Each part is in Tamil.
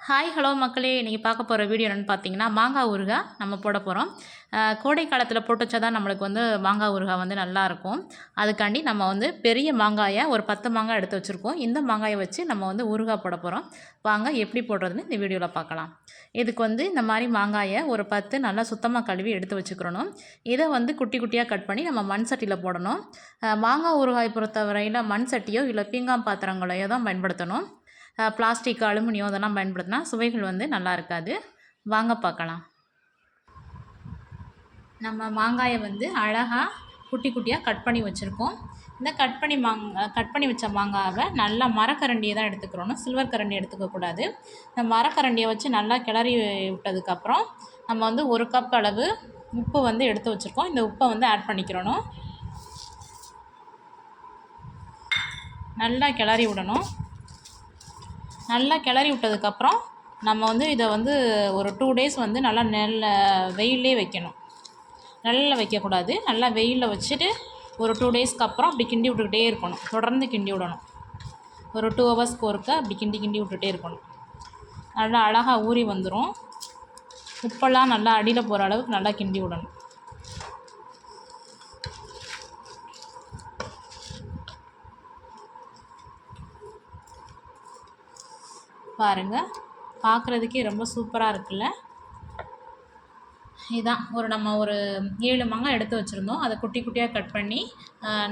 ஹாய் ஹலோ மக்களே! இன்றைக்கி பார்க்க போகிற வீடியோ என்னென்னு பார்த்தீங்கன்னா, மாங்காய் ஊறுகாய் நம்ம போட போகிறோம். கோடை காலத்தில் போட்டு வச்சா தான் நம்மளுக்கு வந்து மாங்காய் ஊறுகாய் வந்து நல்லாயிருக்கும். அதுக்காண்டி நம்ம வந்து பெரிய மாங்காயை ஒரு 10 மாங்காய் எடுத்து வச்சுருக்கோம். இந்த மாங்காயை வச்சு நம்ம வந்து ஊறுகாய் போட போகிறோம். வாங்க எப்படி போடுறதுன்னு இந்த வீடியோவில் பார்க்கலாம். இதுக்கு வந்து இந்த மாதிரி மாங்காயை ஒரு 10 நல்லா சுத்தமாக கழுவி எடுத்து வச்சுக்கிறணும். இதை வந்து குட்டி குட்டியாக கட் பண்ணி நம்ம மண் சட்டியில் போடணும். மாங்காய் ஊறுகாய் பொறுத்தவரையில் மண் சட்டியோ இல்லை பீங்கான் பாத்திரங்களையோ தான் பயன்படுத்தணும். பிளாஸ்டிக், அலுமினியம் இதெல்லாம் பயன்படுத்தினா சுவைகள் வந்து நல்லா இருக்காது. வாங்க பார்க்கலாம். நம்ம மாங்காயை வந்து அழகாக குட்டி குட்டியாக கட் பண்ணி வச்சுருக்கோம். இந்த கட் பண்ணி வச்ச மாங்காவை நல்லா மரக்கரண்டியை தான் எடுத்துக்கிறோம், சில்வர் கரண்டி எடுத்துக்கக்கூடாது. இந்த மரக்கரண்டியை வச்சு நல்லா கிளறி விட்டதுக்கப்புறம் நம்ம வந்து 1 கப் அளவு உப்பு வந்து எடுத்து வச்சுருக்கோம். இந்த உப்பை வந்து ஆட் பண்ணிக்கிறணும். நல்லா கிளறி விடணும். நல்லா கிளறி விட்டதுக்கப்புறம் நம்ம வந்து இதை வந்து ஒரு 2 டேஸ் வந்து நல்லா வெயிலே வைக்கணும். நிழல்ல வைக்கக்கூடாது. நல்லா வெயிலில் வச்சுட்டு ஒரு 2 டேஸ்க்கு அப்புறம் அப்படி கிண்டி விட்டுக்கிட்டே இருக்கணும். தொடர்ந்து கிண்டி விடணும். ஒரு 2 ஹவர்ஸ்க்கு ஒருக்க அப்படி கிண்டி விட்டுகிட்டே இருக்கணும். நல்லா அழகாக ஊறி வந்துடும். உப்பெல்லாம் நல்லா அடியில் போகிற அளவுக்கு நல்லா கிண்டி விடணும். பாருங்கள், பார்க்குறதுக்கே ரொம்ப சூப்பராக இருக்குல்ல. இதுதான் நம்ம ஒரு 7 மாங்காய் எடுத்து வச்சுருந்தோம். அதை குட்டி குட்டியாக கட் பண்ணி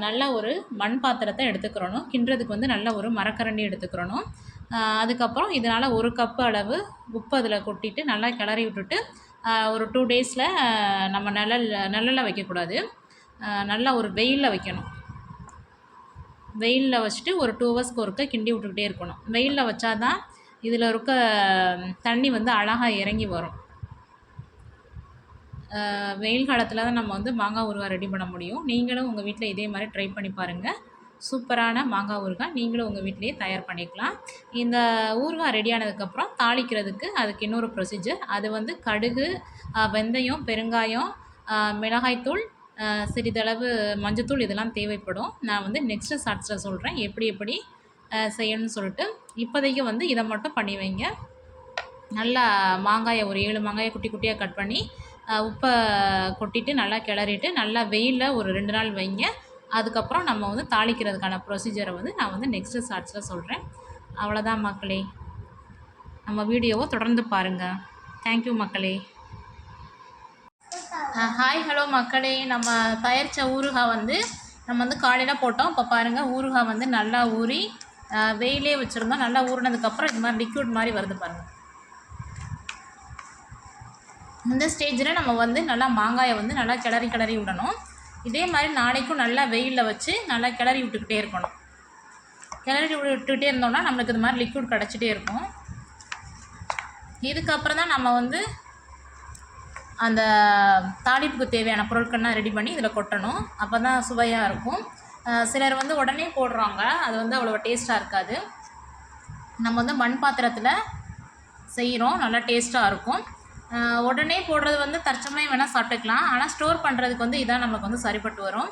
நல்ல ஒரு மண் பாத்திரத்தை எடுத்துக்கிறணும். கிண்டுறதுக்கு வந்து நல்ல ஒரு மரக்கரண்டி எடுத்துக்கிறணும். அதுக்கப்புறம் இதனால் 1 கப்பு அளவு உப்பு அதில் கொட்டிட்டு நல்லா கிளறி விட்டுட்டு ஒரு 2 டேஸில் நம்ம நிழலில் வைக்கக்கூடாது. நல்லா ஒரு வெயிலில் வைக்கணும். வெயிலில் வச்சுட்டு ஒரு 2 ஹவர்ஸ்க்கு ஒருக்க கிண்டி விட்டுக்கிட்டே இருக்கணும். வெயிலில் வச்சா தான் இதில் இருக்க தண்ணி வந்து அழகாக இறங்கி வரும். வெயில் காலத்தில் தான் நம்ம வந்து மாங்காய் ஊறுகாய் ரெடி பண்ண முடியும். நீங்களும் உங்கள் வீட்டில் இதே மாதிரி ட்ரை பண்ணி பாருங்கள். சூப்பரான மாங்காய் ஊறுகாய் நீங்களும் உங்கள் வீட்டிலேயே தயார் பண்ணிக்கலாம். இந்த ஊறுகாய் ரெடி ஆனதுக்கப்புறம் தாளிக்கிறதுக்கு அதுக்கு இன்னொரு ப்ரொசீஜர். அது வந்து கடுகு, வெந்தயம், பெருங்காயம், மிளகாய்த்தூள், சிறிதளவு மஞ்சத்தூள் இதெல்லாம் தேவைப்படும். நான் வந்து நெக்ஸ்ட்டு ஷார்ட்ஸில் சொல்கிறேன் எப்படி செய்யணும்னு சொல்லிட்டு. இப்போதைக்கு வந்து இதை மட்டும் பண்ணி வைங்க. நல்லா மாங்காயை ஒரு 7 மாங்காயை குட்டி குட்டியாக கட் பண்ணி உப்பை கொட்டிட்டு நல்லா கிளறிட்டு நல்லா வெயிலில் ஒரு 2 நாள் வைங்க. அதுக்கப்புறம் நம்ம வந்து தாளிக்கிறதுக்கான ப்ரொசீஜரை வந்து நான் வந்து நெக்ஸ்ட்டு ஷார்ட்ஸில் சொல்கிறேன். அவ்வளோதான் மக்களே. நம்ம வீடியோவை தொடர்ந்து பாருங்கள். தேங்க்யூ மக்களே. ஹாய் ஹலோ மக்களே. நம்ம தயாரித்த ஊறுகாய் வந்து நம்ம வந்து காலையில் போட்டோம். இப்போ பாருங்கள், ஊறுகாய் வந்து நல்லா ஊறி வெயிலே வச்சுருந்தோம். நல்லா ஊறினதுக்கப்புறம் இது மாதிரி லிக்விட் மாதிரி வருது பாருங்கள். இந்த ஸ்டேஜில் நம்ம வந்து நல்லா மாங்காயை வந்து நல்லா கிளறி விடணும். இதே மாதிரி நாளைக்கும் நல்லா வெயிலில் வச்சு நல்லா கிளறி விட்டுக்கிட்டே இருக்கணும். கிளறி விட்டுக்கிட்டே இருந்தோம்னா நம்மளுக்கு இது மாதிரி லிக்விட் கிடச்சிட்டே இருக்கும். இதுக்கப்புறம் தான் நம்ம வந்து அந்த தாளிப்புக்கு தேவையான பொருட்கள்லாம் ரெடி பண்ணி இதில் கொட்டணும். அப்போ தான் சுவையாக இருக்கும். சிலர் வந்து உடனே போடுறாங்க, அது வந்து அவ்வளோ டேஸ்ட்டாக இருக்காது. நம்ம வந்து மண் பாத்திரத்தில் செய்கிறோம், நல்லா டேஸ்ட்டாக இருக்கும். உடனே போடுறது வந்து தற்சமயம் வேணால் சாப்பிட்டுக்கலாம். ஆனால் ஸ்டோர் பண்ணுறதுக்கு வந்து இதான் நமக்கு வந்து சரிப்பட்டு வரும்.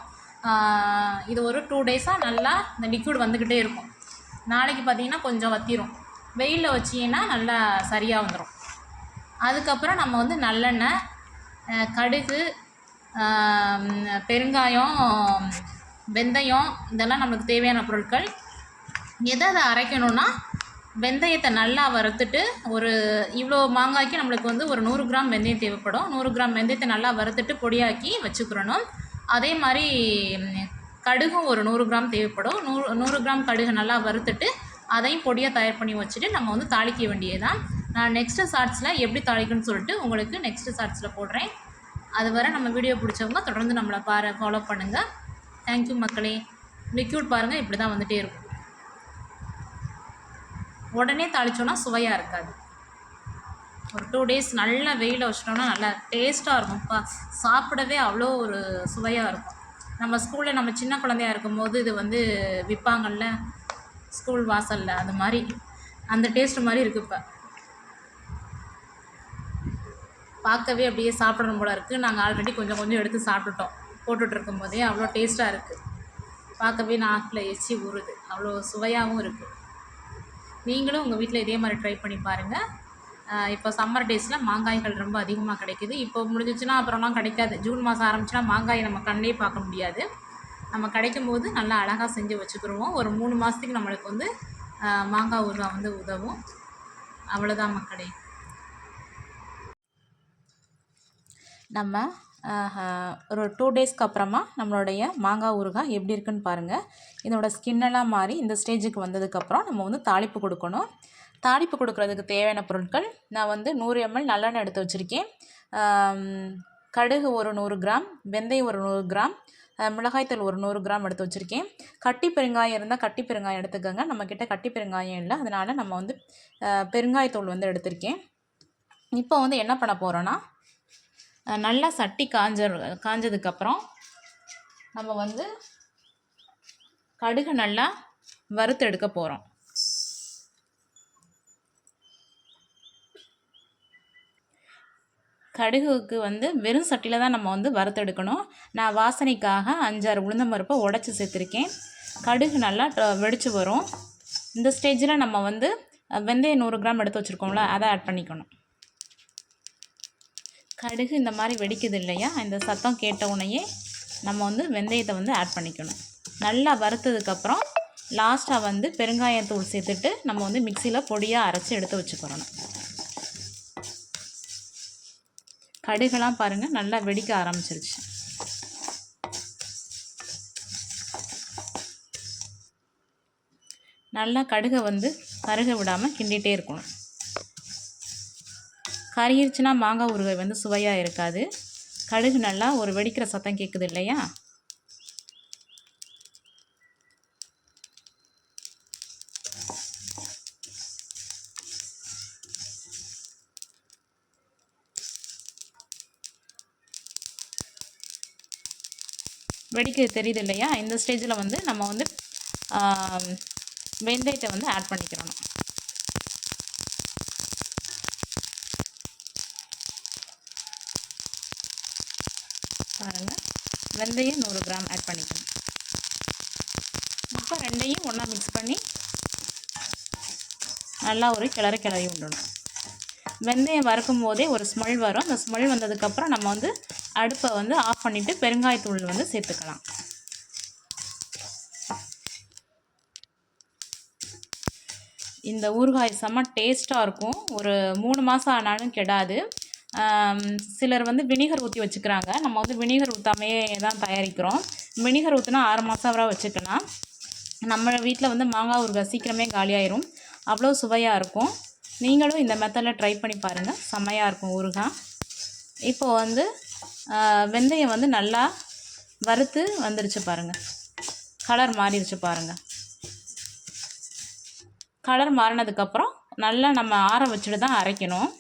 இது ஒரு 2 டேஸாக நல்லா இந்த லிக்விட் வந்துக்கிட்டே இருக்கும். நாளைக்கு பார்த்திங்கன்னா கொஞ்சம் வற்றிரும். வெயிலில் வச்சிங்கன்னா நல்லா சரியாக வந்துடும். அதுக்கப்புறம் நம்ம வந்து நல்லெண்ணெய், கடுகு, பெருங்காயம், வெந்தயம் இதெல்லாம் நம்மளுக்கு தேவையான பொருட்கள். எதை அரைக்கணுன்னா வெந்தயத்தை நல்லா வறுத்துட்டு ஒரு இவ்வளோ மாங்காய்க்கு நம்மளுக்கு வந்து ஒரு 100 கிராம் வெந்தயம் தேவைப்படும். 100 கிராம் வெந்தயத்தை நல்லா வறுத்துட்டு பொடியாக்கி வச்சுக்கிறணும். அதே மாதிரி கடுகும் ஒரு 100 கிராம் தேவைப்படும். 100 கிராம் கடுகு நல்லா வறுத்துட்டு அதையும் பொடியாக தயார் பண்ணி வச்சுட்டு நம்ம வந்து தாளிக்க வேண்டியதுதான். நான் நெக்ஸ்ட்டு ஷார்ட்ஸில் எப்படி தாளிக்கணும்னு சொல்லிட்டு உங்களுக்கு நெக்ஸ்ட்டு ஷார்ட்ஸில் போடுறேன். அது வரை நம்ம வீடியோ பிடிச்சவங்க தொடர்ந்து நம்மளை ஃபாலோ பண்ணுங்கள். தேங்க்யூ மக்களே. லிக்விட் பாருங்கள், இப்படி தான் வந்துகிட்டே இருக்கும். உடனே தாளித்தோன்னா சுவையாக இருக்காது. ஒரு 2 டேஸ் நல்லா வெயிலில் வச்சிட்டோம்னா நல்லா டேஸ்ட்டாக இருக்கும்ப்பா. சாப்பிடவே அவ்வளோ ஒரு சுவையாக இருக்கும். நம்ம ஸ்கூலில் நம்ம சின்ன குழந்தையாக இருக்கும்போது இது வந்து விற்பாங்கள்ல ஸ்கூல் வாசலில், அது மாதிரி அந்த டேஸ்ட்டு மாதிரி இருக்குது. இப்போ பார்க்கவே அப்படியே சாப்பிடணும் போல இருக்குது. நாங்கள் ஆல்ரெடி கொஞ்சம் எடுத்து சாப்பிட்டுட்டோம். போட்டுட்ருக்கும் போதே அவ்வளோ டேஸ்ட்டாக இருக்குது. பார்க்கவே நாக்கில் எச்சி ஊறுது. அவ்வளோ சுவையாகவும் இருக்குது. நீங்களும் உங்கள் வீட்டில் இதே மாதிரி ட்ரை பண்ணி பாருங்கள். இப்போ சம்மர் டேஸில் மாங்காய்கள் ரொம்ப அதிகமாக கிடைக்குது. இப்போ முடிஞ்சிச்சுன்னா அப்புறம்லாம் கிடைக்காது. ஜூன் மாதம் ஆரம்பிச்சுன்னா மாங்காய் நம்ம கண்ணிலே பார்க்க முடியாது. நம்ம கிடைக்கும்போது நல்லா அழகாக செஞ்சு வச்சுக்கிருவோம். ஒரு 3 மாதத்துக்கு நம்மளுக்கு வந்து மாங்காய் ஊறுகாய் வந்து உதவும். அவ்வளோதான் மக்களே. நம்ம ஒரு 2 டேஸ்க்கு அப்புறமா நம்மளுடைய மாங்காய் ஊறுகாய் எப்படி இருக்குன்னு பாருங்கள். இதோட ஸ்கின்னெல்லாம் மாறி இந்த ஸ்டேஜுக்கு வந்ததுக்கப்புறம் நம்ம வந்து தாளிப்பு கொடுக்கணும். தாளிப்பு கொடுக்குறதுக்கு தேவையான பொருட்கள் நான் வந்து 100 ml நல்லெண்ணெய் எடுத்து வச்சுருக்கேன். கடுகு ஒரு 100 கிராம், வெந்தயம் ஒரு 100 கிராம், மிளகாய்த்தூள் ஒரு 100 கிராம் எடுத்து வச்சுருக்கேன். கட்டி பெருங்காயம் இருந்தால் கட்டி பெருங்காயம் எடுத்துக்கோங்க. நம்மக்கிட்ட கட்டி பெருங்காயம் இல்லை, அதனால் நம்ம வந்து பெருங்காயத்தூள் வந்து எடுத்திருக்கேன். இப்போ வந்து என்ன பண்ண போகிறோன்னா, நல்லா சட்டி காஞ்சதுக்கப்புறம் நம்ம வந்து கடுகு நல்லா வறுத்து எடுக்க போகிறோம். கடுகுக்கு வந்து வெறும் சட்டியில் தான் நம்ம வந்து வறுத்தெடுக்கணும். நான் வாசனைக்காக 5-6 உளுந்தம்பருப்பை உடச்சி சேர்த்துருக்கேன். கடுகு நல்லா வெடித்து வரும். இந்த ஸ்டேஜில் நம்ம வந்து வெந்தயம் 100 கிராம் எடுத்து வச்சுருக்கோம்ல, அதை ஆட் பண்ணிக்கணும். கடுகு இந்த மாதிரி வெடிக்குது இல்லையா, இந்த சத்தம் கேட்ட உடனேயே நம்ம வந்து வெந்தயத்தை வந்து ஆட் பண்ணிக்கணும். நல்லா வறுத்ததுக்கப்புறம் லாஸ்ட்டாக வந்து பெருங்காயத்தூள் சேர்த்துட்டு நம்ம வந்து மிக்சியில் பொடியாக அரைச்சி எடுத்து வச்சுக்கிறணும். கடுகெல்லாம் பாருங்கள் நல்லா வெடிக்க ஆரம்பிச்சிருச்சு. நல்லா கடுகை வந்து கருக விடாமல் கிண்டிகிட்டே இருக்கணும். கருகிருச்சுன்னா மாங்காய் ஊறுகாய் வந்து சுவையாக இருக்காது. கடுகு நல்லா ஒரு வெடிக்கிற சத்தம் கேட்குது இல்லையா, வெடிக்க தெரியுது இல்லையா, இந்த ஸ்டேஜில் வந்து நம்ம வந்து வெந்தயத்தை வந்து ஆட் பண்ணிக்கிறோம். பாருங்கள், வெந்தயம் 100 கிராம் ஆட் பண்ணிக்கணும். இப்போ ரெண்டையும் ஒன்றா மிக்ஸ் பண்ணி நல்லா ஒரு கிளறி விடணும். வெந்தயம் வறுக்கும் போதே ஒரு ஸ்மெல் வரும். அந்த ஸ்மெல் வந்ததுக்கப்புறம் நம்ம வந்து அடுப்பை வந்து ஆஃப் பண்ணிவிட்டு பெருங்காயத்தூள் வந்து சேர்த்துக்கலாம். இந்த ஊறுகாய் செம்ம டேஸ்ட்டாக இருக்கும். ஒரு 3 மாதம் ஆனாலும் கெடாது. சிலர் வந்து வினிகர் ஊற்றி வச்சுக்கிறாங்க. நம்ம வந்து வினிகர் ஊற்றாமையே தான் தயாரிக்கிறோம். வினிகர் ஊற்றினா 6 மாதம் வரை வச்சுக்கலாம். நம்ம வீட்டில் வந்து மாங்காய் ஊறுகாய் சீக்கிரமே காலியாயிரும். அவ்வளோ சுவையாக இருக்கும். நீங்களும் இந்த மெத்தடில் ட்ரை பண்ணி பாருங்கள், செம்மையாக இருக்கும் ஊறுகாய். இப்போது வந்து வெந்தயம் வந்து நல்லா வறுத்து வந்துருச்சு பாருங்கள், கலர் மாறிடுச்சு பாருங்கள். கலர் மாறினதுக்கப்புறம் நல்லா நம்ம ஆற வச்சுட்டு தான் அரைக்கணும்.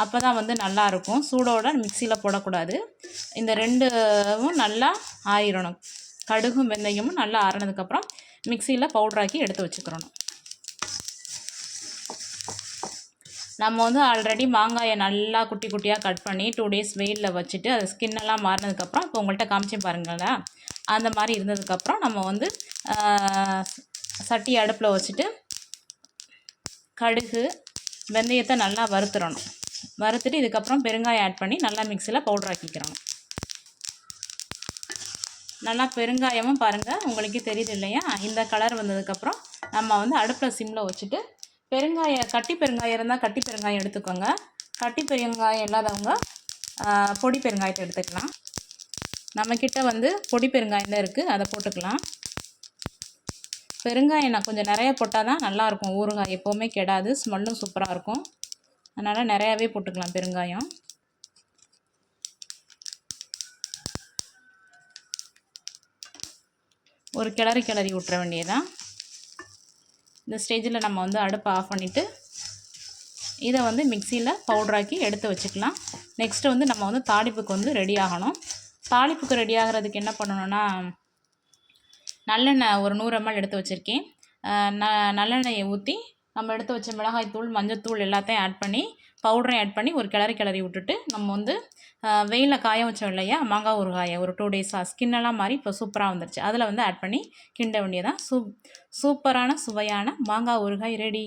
அப்போ தான் வந்து நல்லாயிருக்கும். சூடோடு மிக்சியில் போடக்கூடாது. இந்த ரெண்டும் நல்லா ஆறிடணும். கடுகும் வெந்தயமும் நல்லா ஆறினதுக்கப்புறம் மிக்சியில் பவுட்ராக்கி எடுத்து வச்சுக்கிறணும். நம்ம வந்து ஆல்ரெடி மாங்காயை நல்லா குட்டி குட்டியாக கட் பண்ணி 2 டேஸ் வெயிலில் வச்சுட்டு அது ஸ்கின்னெல்லாம் மாறினதுக்கப்புறம் இப்போ உங்கள்கிட்ட காமிச்சு பாருங்களேன், அந்த மாதிரி இருந்ததுக்கப்புறம் நம்ம வந்து சட்டி அடுப்பில் வச்சுட்டு கடுகு வெந்தயத்தை நல்லா வறுத்துடணும். வறுத்துட்டு இதுக்கப்புறம் பெருங்காயம் ஆட் பண்ணி நல்லா மிக்சியில் பவுடர் ஆக்கிக்கிறணும். நல்லா பெருங்காயமும் பாருங்கள் உங்களுக்கே தெரியுது இல்லையா, இந்த கலர் வந்ததுக்கப்புறம் நம்ம வந்து அடுப்பில் சிம்மில் வச்சுட்டு கட்டி பெருங்காயம் இருந்தால் கட்டி பெருங்காயம் எடுத்துக்கோங்க. கட்டி பெருங்காயம் இல்லாதவங்க பொடி பெருங்காயத்தை எடுத்துக்கலாம். நம்மக்கிட்ட வந்து பொடி பெருங்காயம் தான் இருக்குது, அதை போட்டுக்கலாம். பெருங்காயம் நான் கொஞ்சம் நிறைய போட்டால் தான் நல்லாயிருக்கும். ஊறுகாய் எப்போவுமே கெடாது, ஸ்மெல்லும் சூப்பராக இருக்கும். அதனால் நிறையாவே போட்டுக்கலாம் பெருங்காயம். ஒரு கிளறி விட்டுற வேண்டியதான். இந்த ஸ்டேஜில் நம்ம வந்து அடுப்பை ஆஃப் பண்ணிவிட்டு இதை வந்து மிக்சியில் பவுட்ராக்கி எடுத்து வச்சுக்கலாம். நெக்ஸ்ட்டு வந்து நம்ம வந்து தாளிப்புக்கு வந்து ரெடி ஆகணும். தாளிப்புக்கு ரெடி ஆகிறதுக்கு என்ன பண்ணணுன்னா, நல்லெண்ணெய் ஒரு 100 ml எடுத்து வச்சுருக்கேன். நல்லெண்ணெயை ஊற்றி நம்ம எடுத்து வச்ச மிளகாய்த்தூள் மஞ்சத்தூள் எல்லாத்தையும் ஆட் பண்ணி பவுடரையும் ஆட் பண்ணி ஒரு கிளறி விட்டுட்டு நம்ம வந்து வெயிலில் காய வச்சோம் இல்லையா மாங்காய் ஊறுகாயை, ஒரு 2 டேஸாக ஸ்கின்னெல்லாம் மாதிரி இப்போ சூப்பராக வந்துருச்சு. அதில் வந்து ஆட் பண்ணி கிண்ட வேண்டியதான். சூப்பரான சுவையான மாங்காய் ஊறுகாய் ரெடி.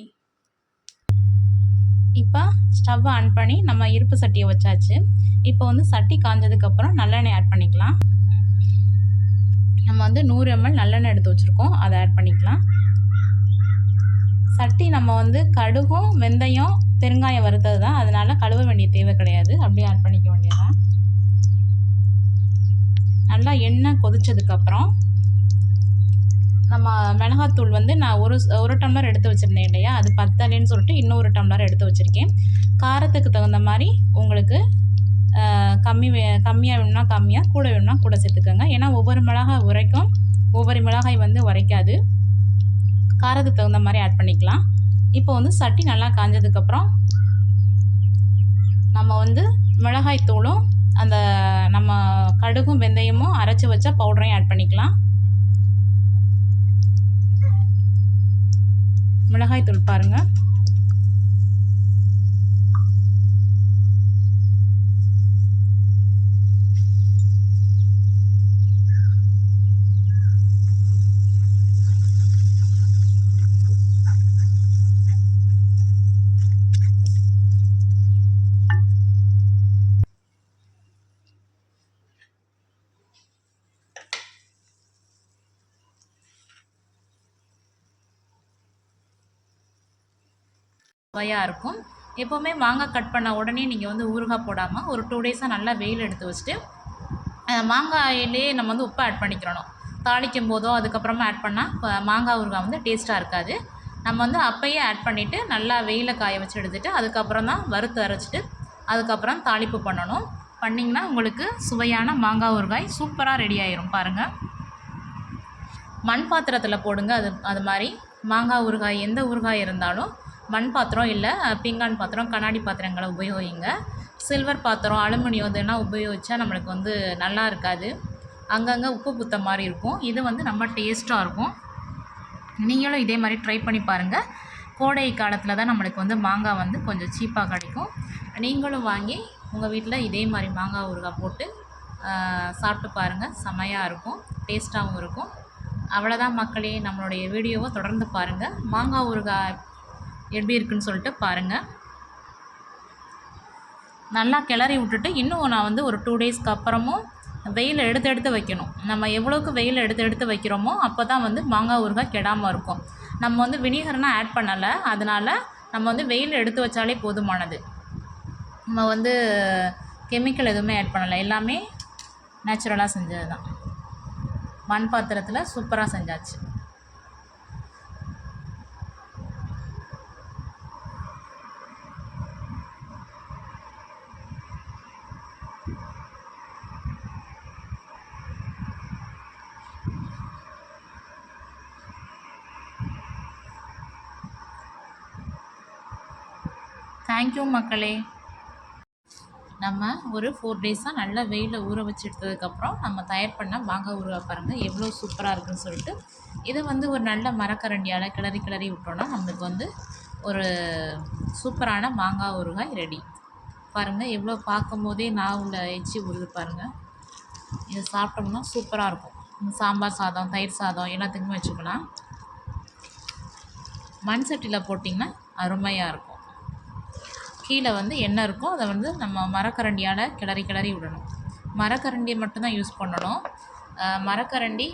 இப்போ ஸ்டவ்வை ஆன் பண்ணி நம்ம இருப்பு சட்டியை வச்சாச்சு. இப்போ வந்து சட்டி காஞ்சதுக்கப்புறம் நல்லெண்ணெய் ஆட் பண்ணிக்கலாம். நம்ம வந்து 100 ml நல்லெண்ணெய் எடுத்து வச்சுருக்கோம், அதை ஆட் பண்ணிக்கலாம். சட்டி நம்ம வந்து கடுகும் வெந்தயம் பெருங்காயம் வறுத்தது தான், அதனால் கழுவ வேண்டிய தேவை கிடையாது. அப்படியே ஆட் பண்ணிக்க வேண்டியதான். நல்லா எண்ணெய் கொதிச்சதுக்கப்புறம் நம்ம மிளகாத்தூள் வந்து நான் ஒரு டம்ளர் எடுத்து வச்சுருந்தேன் இல்லையா, அது பத்தலைன்னு சொல்லிட்டு இன்னொரு டம்ளர் எடுத்து வச்சுருக்கேன். காரத்துக்கு தகுந்த மாதிரி உங்களுக்கு கம்மியாக வேணும்னா கம்மியாக, கூட வேணும்னா கூட சேர்த்துக்கோங்க. ஏன்னா ஒவ்வொரு மிளகாய் உரைக்கும், ஒவ்வொரு மிளகாய் வந்து உரைக்காது. காரத்துக்கு தகுந்த மாதிரி ஆட் பண்ணிக்கலாம். இப்போ வந்து சட்டி நல்லா காஞ்சதுக்கப்புறம் நம்ம வந்து மிளகாய் தூளும் அந்த நம்ம கடுகும் வெந்தயமும் அரைச்சி வச்ச பவுடரையும் ஆட் பண்ணிக்கலாம். மிளகாய் தூள் பாருங்கள், சுவையாக இருக்கும். எப்போவுமே மாங்காய் கட் பண்ண உடனே நீங்கள் வந்து ஊறுகாய் போடாமல் ஒரு 2 டேஸாக நல்லா வெயில் எடுத்து வச்சுட்டு மாங்காயிலே நம்ம வந்து உப்பு ஆட் பண்ணிக்கிறணும். தாளிக்கும் போதோ அதுக்கப்புறமா ஆட் பண்ணால் மாங்காய் ஊறுகாய் வந்து டேஸ்ட்டாக இருக்காது. நம்ம வந்து அப்போயே ஆட் பண்ணிவிட்டு நல்லா வெயிலில் காய வச்சு எடுத்துகிட்டு அதுக்கப்புறம் தான் வறுத்து அரைச்சிட்டு அதுக்கப்புறம் தாளிப்பு பண்ணணும். பண்ணிங்கன்னா உங்களுக்கு சுவையான மாங்காய் ஊறுகாய் சூப்பராக ரெடி ஆயிரும். பாருங்கள், மண் பாத்திரத்தில் போடுங்க. அது மாதிரி மாங்காய் ஊறுகாய் எந்த ஊறுகாய் இருந்தாலும் மண் பாத்திரம் இல்லை பீங்கான் பாத்திரம், கண்ணாடி பாத்திரங்களை உபயோகிங்க. சில்வர் பாத்திரம், அலுமினியம் இதெல்லாம் உபயோகித்தா நம்மளுக்கு வந்து நல்லா இருக்காது, அங்கங்கே உப்பு புத்த மாதிரி இருக்கும். இது வந்து நம்ம டேஸ்ட்டாக இருக்கும். நீங்களும் இதே மாதிரி ட்ரை பண்ணி பாருங்கள். கோடை காலத்தில் தான் நம்மளுக்கு வந்து மாங்காய் வந்து கொஞ்சம் சீப்பாக கிடைக்கும். நீங்களும் வாங்கி உங்கள் வீட்டில் இதே மாதிரி மாங்காய் ஊறுகாய் போட்டு சாப்பிட்டு பாருங்கள். செமையாக இருக்கும், டேஸ்ட்டாகவும் இருக்கும். அவ்வளோதான் மக்களே, நம்மளுடைய வீடியோவை தொடர்ந்து பாருங்கள். மாங்காய் ஊறுகாய் எப்படி இருக்குன்னு சொல்லிட்டு பாருங்கள். நல்லா கிளறி விட்டுட்டு இன்னும் நான் வந்து ஒரு 2 டேஸ்க்கு அப்புறமும் வெயில் எடுத்து வைக்கணும். நம்ம எவ்வளோக்கு வெயில் எடுத்து வைக்கிறோமோ அப்போ தான் வந்து மாங்காய் ஊறுகாய் கெடாமல் இருக்கும். நம்ம வந்து வினிகர்னால் ஆட் பண்ணலை, அதனால் நம்ம வந்து வெயில் எடுத்து வச்சாலே போதுமானது. நம்ம வந்து கெமிக்கல் எதுவுமே ஆட் பண்ணலை, எல்லாமே நேச்சுரலாக செஞ்சது தான். மண் பாத்திரத்தில் சூப்பராக செஞ்சாச்சு. தேங்க்யூ மக்களே. நம்ம ஒரு 4 டேஸாக நல்லா வெயிலில் ஊற வச்சு எடுத்ததுக்கப்புறம் நம்ம தயார் பண்ண மாங்காய் ஊறுகாய் பாருங்கள் எவ்வளோ சூப்பராக இருக்குதுன்னு சொல்லிட்டு. இதை வந்து ஒரு நல்ல மரக்கரண்டியால் கிளறி விட்டோன்னா நம்மளுக்கு வந்து ஒரு சூப்பரான மாங்காய் ஊறுகாய் ரெடி. பாருங்கள் எவ்வளோ பார்க்கும் போதே நாவில் எச்சி ஊறுது பாருங்கள். இதை சாப்பிட்டோம்னா சூப்பராக இருக்கும். சாம்பார் சாதம், தயிர் சாதம் எல்லாத்துக்குமே வச்சுக்கலாம். மண் சட்டியில் போட்டிங்கன்னா அருமையாக இருக்கும். கீழே வந்து எண்ணெய் இருக்கும், அதை வந்து நம்ம மரக்கரண்டியால் கிளறி விடணும். மரக்கரண்டியை மட்டும்தான் யூஸ் பண்ணணும். மரக்கரண்டி,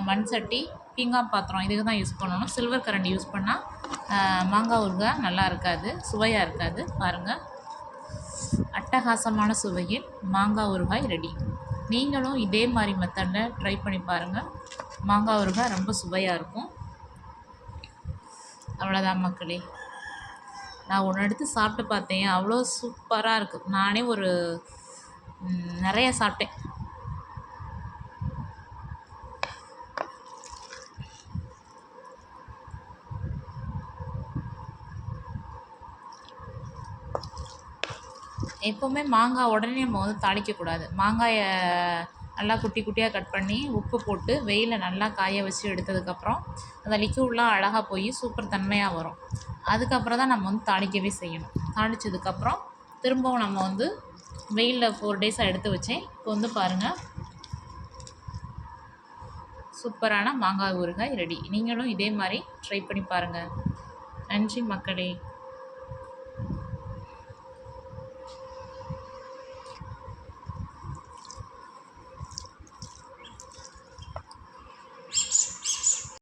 மண் சட்டி, பீங்கான் பாத்திரம் இதுக்கு தான் யூஸ் பண்ணணும். சில்வர் கரண்டி யூஸ் பண்ணால் மாங்காய் ஊறுகாய் நல்லா இருக்காது, சுவையாக இருக்காது. பாருங்கள், அட்டகாசமான சுவையில் மாங்காய் ஊறுகாய் ரெடி. நீங்களும் இதே மாதிரி மெத்தடில் ட்ரை பண்ணி பாருங்கள். மாங்காய் ஊறுகாய் ரொம்ப சுவையாக இருக்கும். அவ்வளோதான் மக்களே. நான் ஒன்று எடுத்து சாப்பிட்டு பார்த்தேன், அவ்வளோ சூப்பராக இருக்குது. நானே ஒரு நிறைய சாப்பிட்டேன். எப்போவுமே மாங்காய் உடனே நம்ம வந்து தாளிக்கக்கூடாது. மாங்காயை நல்லா குட்டி குட்டியாக கட் பண்ணி உப்பு போட்டு வெயிலில் நல்லா காய வச்சு எடுத்ததுக்கப்புறம் அந்த லிக்யூட்லாம் அழகாக போய் சூப்பர் தன்மையாக வரும். அதுக்கப்புறம் தான் நம்ம வந்து தாளிக்கவே செய்யணும். தாளித்ததுக்கப்புறம் திரும்பவும் நம்ம வந்து வெயிலில் 4 டேஸாக எடுத்து வச்சேன். இப்போ வந்து பாருங்கள், சூப்பரான மாங்காய் ஊறுகாய் ரெடி. நீங்களும் இதே மாதிரி ட்ரை பண்ணி பாருங்கள். நன்றி மக்களே.